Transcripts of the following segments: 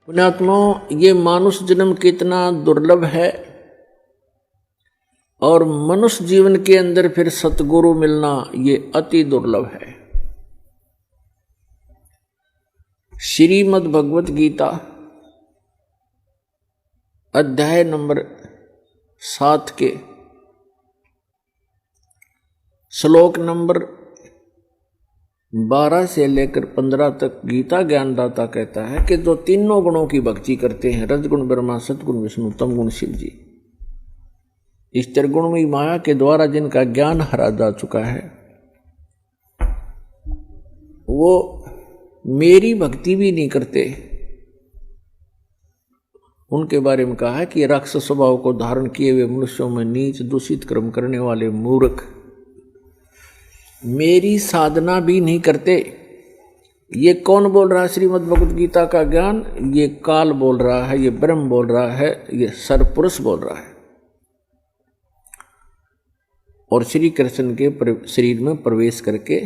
पुण्यात्मा, ये मानुष जन्म कितना दुर्लभ है और मनुष्य जीवन के अंदर फिर सतगुरु मिलना ये अति दुर्लभ है। श्रीमद् भगवत गीता अध्याय नंबर 7 के श्लोक नंबर 12 से लेकर 15 तक गीता ज्ञानदाता कहता है कि जो तीनों गुणों की भक्ति करते हैं, रजगुण ब्रह्मा, सतगुण विष्णु, तमगुण शिव जी, इस त्रिगुणमयी माया के द्वारा जिनका ज्ञान हरा जा चुका है, वो मेरी भक्ति भी नहीं करते। उनके बारे में कहा है कि राक्षस स्वभाव को धारण किए हुए मनुष्यों में नीच दूषित कर्म करने वाले मूर्ख मेरी साधना भी नहीं करते। ये कौन बोल रहा है? श्रीमद् भगवत गीता का ज्ञान ये काल बोल रहा है, ये ब्रह्म बोल रहा है, ये सरपुरुष बोल रहा है और श्री कृष्ण के शरीर में प्रवेश करके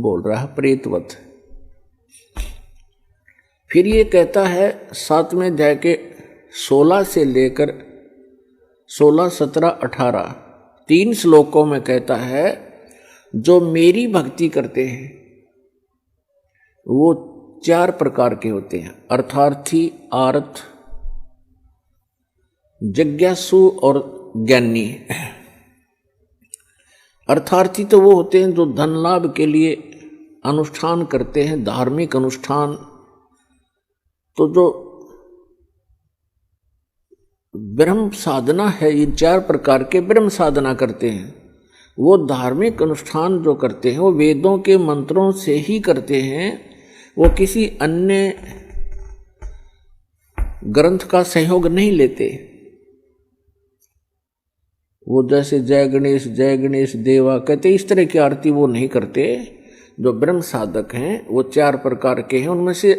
बोल रहा है प्रेतवत। फिर ये कहता है 7वें अध्याय के 16 से लेकर 16, 17, 18 3 श्लोकों में कहता है जो मेरी भक्ति करते हैं वो 4 प्रकार के होते हैं, अर्थार्थी, आर्थ, जिज्ञासु और ज्ञानी। अर्थार्थी तो वो होते हैं जो धन लाभ के लिए अनुष्ठान करते हैं, धार्मिक अनुष्ठान। तो जो ब्रह्म साधना है, इन 4 प्रकार के ब्रह्म साधना करते हैं, वो धार्मिक अनुष्ठान जो करते हैं वो वेदों के मंत्रों से ही करते हैं, वो किसी अन्य ग्रंथ का सहयोग नहीं लेते। वो जैसे जय गणेश देवा कहते, इस तरह की आरती वो नहीं करते। जो ब्रह्म साधक हैं वो 4 प्रकार के हैं, उनमें से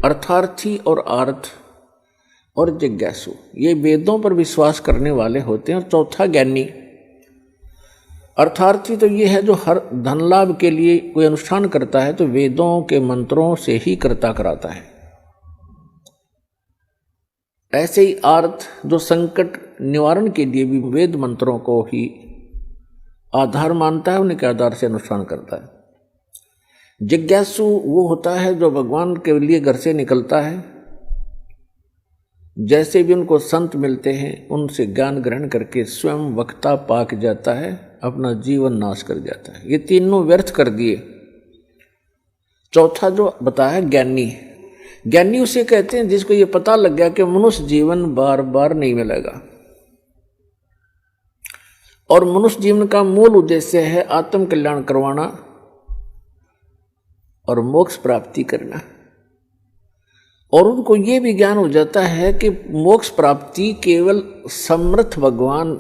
अर्थार्थी और आर्थ और जिज्ञासु ये वेदों पर विश्वास करने वाले होते हैं। और चौथा ज्ञानी। अर्थार्थी तो ये है जो हर धन लाभ के लिए कोई अनुष्ठान करता है तो वेदों के मंत्रों से ही करता कराता है। ऐसे ही आर्थ जो संकट निवारण के लिए भी वेद मंत्रों को ही आधार मानता है, उनके आधार से अनुष्ठान करता है। जिज्ञासु वो होता है जो भगवान के लिए घर से निकलता है, जैसे भी उनको संत मिलते हैं उनसे ज्ञान ग्रहण करके स्वयं वक्ता पाक जाता है, अपना जीवन नाश कर जाता है। ये तीनों व्यर्थ कर दिए। चौथा जो बताया ज्ञानी, ज्ञानी उसे कहते हैं जिसको ये पता लग गया कि मनुष्य जीवन बार बार नहीं मिलेगा और मनुष्य जीवन का मूल उद्देश्य है आत्म कल्याण करवाना और मोक्ष प्राप्ति करना। और उनको ये भी ज्ञान हो जाता है कि मोक्ष प्राप्ति केवल समर्थ भगवान,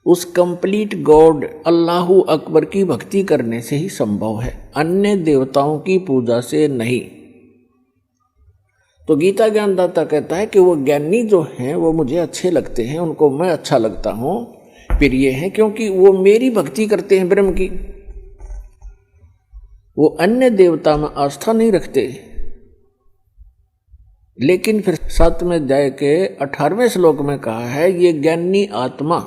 उस कंप्लीट गॉड अल्लाहु अकबर की भक्ति करने से ही संभव है, अन्य देवताओं की पूजा से नहीं। तो गीता ज्ञानदाता कहता है कि वो ज्ञानी जो हैं वो मुझे अच्छे लगते हैं, उनको मैं अच्छा लगता हूं। फिर ये है क्योंकि वो मेरी भक्ति करते हैं ब्रह्म की, वो अन्य देवता में आस्था नहीं रखते। लेकिन फिर 7वें अध्याय के 18वें श्लोक में कहा है ये ज्ञानी आत्मा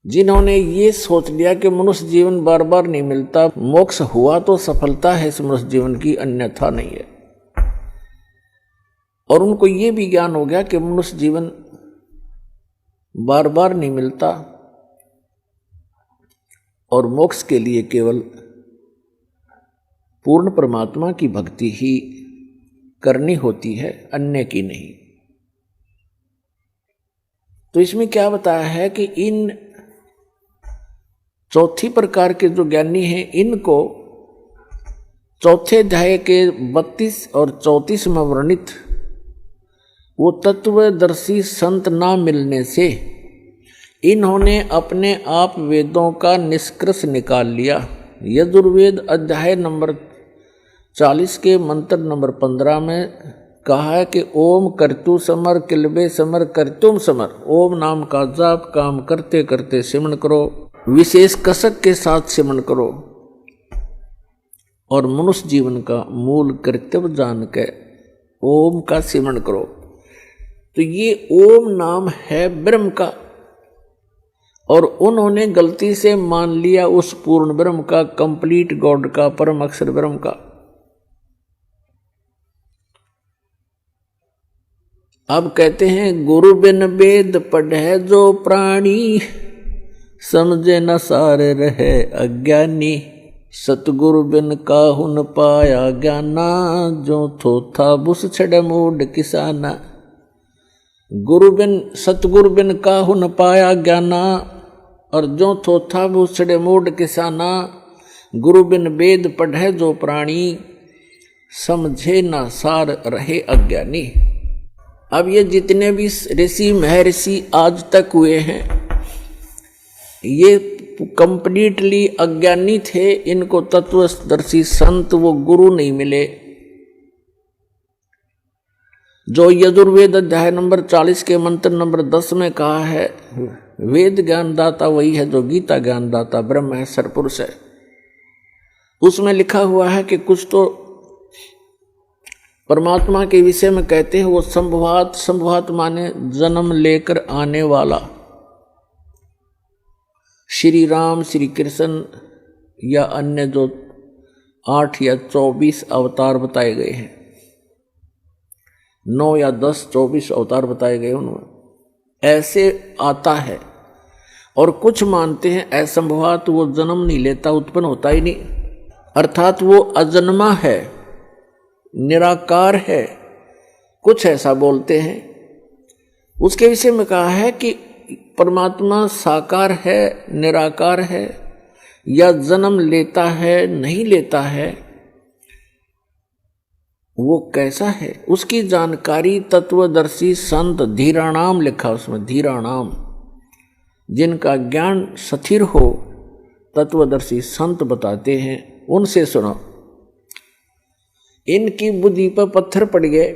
जिन्होंने ये सोच लिया कि मनुष्य जीवन बार बार नहीं मिलता, मोक्ष हुआ तो सफलता है इस मनुष्य जीवन की, अन्यथा नहीं है। और उनको ये भी ज्ञान हो गया कि मनुष्य जीवन बार बार नहीं मिलता और मोक्ष के लिए केवल पूर्ण परमात्मा की भक्ति ही करनी होती है, अन्य की नहीं। तो इसमें क्या बताया है कि इन चौथी प्रकार के जो ज्ञानी हैं इनको चौथे अध्याय के 32 और 34 में वर्णित वो तत्वदर्शी संत ना मिलने से इन्होंने अपने आप वेदों का निष्कर्ष निकाल लिया। यजुर्वेद अध्याय नंबर 40 के मंत्र नंबर 15 में कहा है कि ओम कर्तु समर किलबे समर कर्तुम समर। ओम नाम का जाप काम करते करते सिमरण करो, विशेष कसक के साथ सिमरण करो और मनुष्य जीवन का मूल कर्तव्य जान के ओम का सिमरण करो। तो ये ओम नाम है ब्रह्म का, और उन्होंने गलती से मान लिया उस पूर्ण ब्रह्म का, कंप्लीट गॉड का, परम अक्षर ब्रह्म का। अब कहते हैं गुरु बिन वेद पढ़े जो प्राणी, समझे न सार रहे अज्ञानी। सतगुरु बिन काहू न पाया ज्ञाना, जो थोथा बुस छड़े मूड किसाना। सतगुरु बिन काहू न पाया ज्ञाना, और जो थोथा बुस छड़े मूड किसाना। गुरु बिन वेद पढ़े जो प्राणी, समझे न सार रहे अज्ञानी। अब ये जितने भी ऋषि महर्षि आज तक हुए हैं, ये कंप्लीटली अज्ञानी थे। इनको तत्वदर्शी संत वो गुरु नहीं मिले। जो यजुर्वेद अध्याय नंबर 40 के मंत्र नंबर 10 में कहा है, वेद ज्ञानदाता वही है जो गीता ज्ञानदाता ब्रह्म है, सरपुरुष है। उसमें लिखा हुआ है कि कुछ तो परमात्मा के विषय में कहते हैं, वो संभवात माने जन्म लेकर आने वाला श्री राम, श्री कृष्ण या अन्य जो 8 या 24 अवतार बताए गए हैं, 9 या 10, 24 अवतार बताए गए उनमें ऐसे आता है। और कुछ मानते हैं असंभवात वो जन्म नहीं लेता, उत्पन्न होता ही नहीं, अर्थात वो अजन्मा है, निराकार है, कुछ ऐसा बोलते हैं। उसके विषय में कहा है कि परमात्मा साकार है, निराकार है, या जन्म लेता है, नहीं लेता है, वो कैसा है उसकी जानकारी तत्वदर्शी संत धीराणाम लिखा उसमें, धीराणाम, जिनका ज्ञान स्थिर हो, तत्वदर्शी संत बताते हैं, उनसे सुनो। इनकी बुद्धि पर पत्थर पड़ गए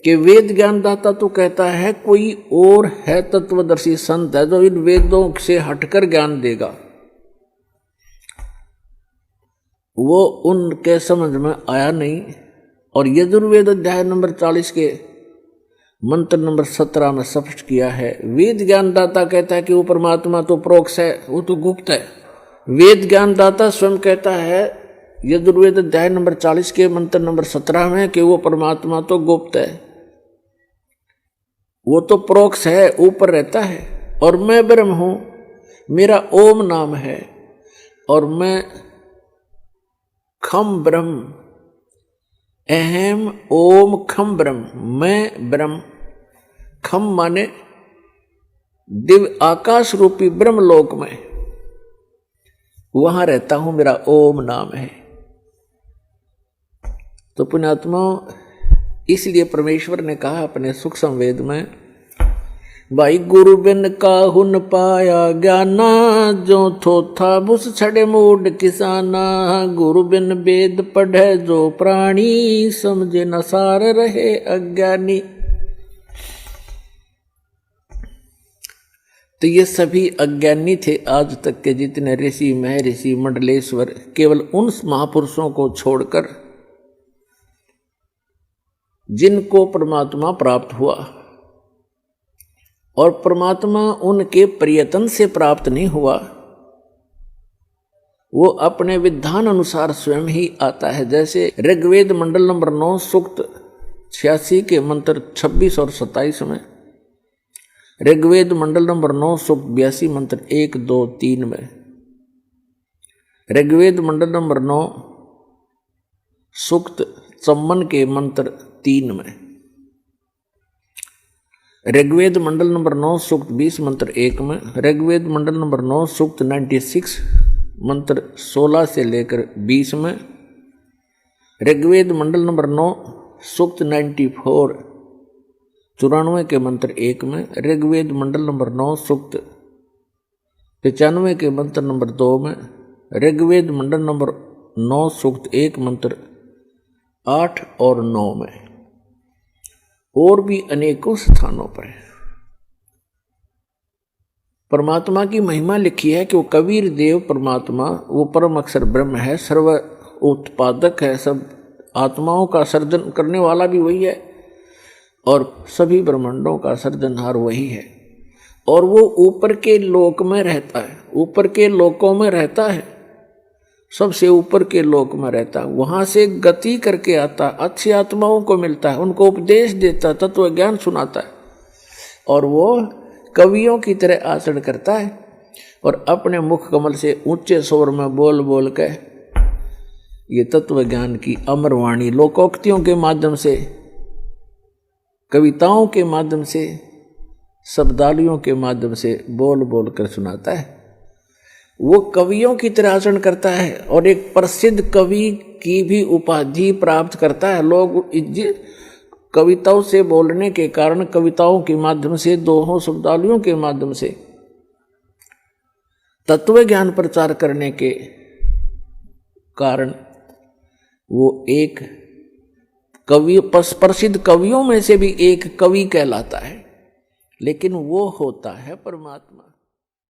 कि वेद ज्ञानदाता तो कहता है कोई और है, तत्वदर्शी संत है जो इन वेदों से हटकर ज्ञान देगा। वो उनके समझ में आया नहीं। और यजुर्वेद अध्याय नंबर 40 के मंत्र नंबर 17 में स्पष्ट किया है, वेद ज्ञानदाता कहता है कि वो परमात्मा तो प्रोक्ष है, वो तो गुप्त है। वेद ज्ञानदाता स्वयं कहता है यजुर्वेद अध्याय नंबर 40 के मंत्र नंबर 17 में कि वो परमात्मा तो गुप्त है, वो तो प्रोक्ष है, ऊपर रहता है। और मैं ब्रह्म हूं, मेरा ओम नाम है, और मैं खम ब्रह्म, अहम ओम खम ब्रह्म, मैं ब्रह्म। खम माने दिव्य आकाश रूपी ब्रह्मलोक में, वहां रहता हूं, मेरा ओम नाम है। तो पुण्यात्मा, इसलिए परमेश्वर ने कहा अपने सूक्ष्म वेद में, भाई गुरु बिन काहू न पाया ज्ञाना, जो थोथा बुस छड़े मूड किसाना। गुरु बिन वेद पढ़े जो प्राणी, समझे न सार रहे अज्ञानी। तो ये सभी अज्ञानी थे आज तक के जितने ऋषि महर्षि मंडलेश्वर, केवल उन महापुरुषों को छोड़कर जिनको परमात्मा प्राप्त हुआ। और परमात्मा उनके प्रयत्न से प्राप्त नहीं हुआ, वो अपने विधान अनुसार स्वयं ही आता है। जैसे ऋग्वेद मंडल नंबर 9 सूक्त 86 के मंत्र 26 और 27 में, ऋग्वेद मंडल नंबर 9 सूक्त 82 मंत्र 1, 2, 3 में, ऋग्वेद मंडल नंबर 9 सूक्त 54 के मंत्र 3 में, ऋग्वेद मंडल नंबर 9 सूक्त 20 मंत्र 1 में, ऋग्वेद मंडल नंबर 9 सूक्त 96 मंत्र 16 से लेकर 20 में, ऋग्वेद मंडल नंबर 9 सूक्त 94 94 के मंत्र 1 में, ऋग्वेद मंडल नंबर 9 सूक्त 95 के मंत्र नंबर 2 में, ऋग्वेद मंडल नंबर 9 सूक्त 1 मंत्र 8 और 9 में, और भी अनेकों स्थानों पर परमात्मा की महिमा लिखी है कि वो कबीर देव परमात्मा, वो परम अक्षर ब्रह्म है, सर्व उत्पादक है, सब आत्माओं का सर्जन करने वाला भी वही है और सभी ब्रह्मांडों का सर्जनहार वही है। और वो ऊपर के लोक में रहता है, ऊपर के लोकों में रहता है, सबसे ऊपर के लोक में रहता है, वहां से गति करके आता, अच्छी आत्माओं को मिलता है, उनको उपदेश देता, तत्व ज्ञान सुनाता है और वो कवियों की तरह आचरण करता है और अपने मुख कमल से ऊंचे स्वर में बोल बोल के ये तत्व ज्ञान की अमर वाणी लोकोक्तियों के माध्यम से, कविताओं के माध्यम से, शब्दावलियों के माध्यम से बोल बोल कर सुनाता है। वो कवियों की तरह आचरण करता है और एक प्रसिद्ध कवि की भी उपाधि प्राप्त करता है। लोग कविताओं से बोलने के कारण, कविताओं के माध्यम से, दोहों शब्दावलियों के माध्यम से तत्व ज्ञान प्रचार करने के कारण वो एक कवि, प्रसिद्ध कवियों में से भी एक कवि कहलाता है। लेकिन वो होता है परमात्मा।